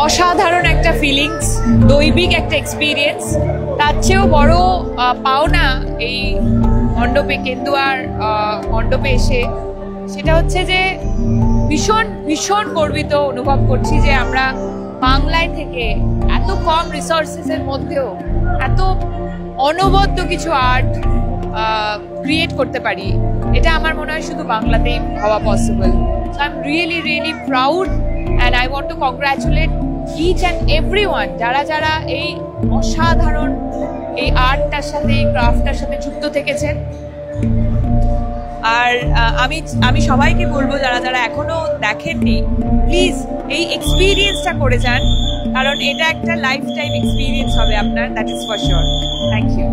অসাধারণ একটা ফিলিংস, দৈবিক একটা এক্সপিরিয়েন্স। তার চেয়েও বড় পাওনা এই মণ্ডপে, কেন্দুয়ার মণ্ডপে এসে, সেটা হচ্ছে যে ভীষণ ভীষণ গর্বিত অনুভব করছি যে আমরা বাংলায় থেকে এত কম রিসোর্সেসের মধ্যেও এত অনবদ্য কিছু আর্ট ক্রিয়েট করতে পারি। এটা আমার মনে হয় শুধু বাংলাতেই হওয়া possible. So I am really proud and I want to congratulate each and everyone যারা যারা এই অসাধারণ এই আর্টটার সাথে, এই ক্রাফটটার সাথে যুক্ত থেকেছেন। আর আমি সবাইকে বলবো যারা যারা এখনো দেখেননি, প্লিজ এই এক্সপিরিয়েন্সটা করে যান, কারণ এটা একটা লাইফ টাইম এক্সপিরিয়েন্স হবে আপনার, that is for sure. Thank you.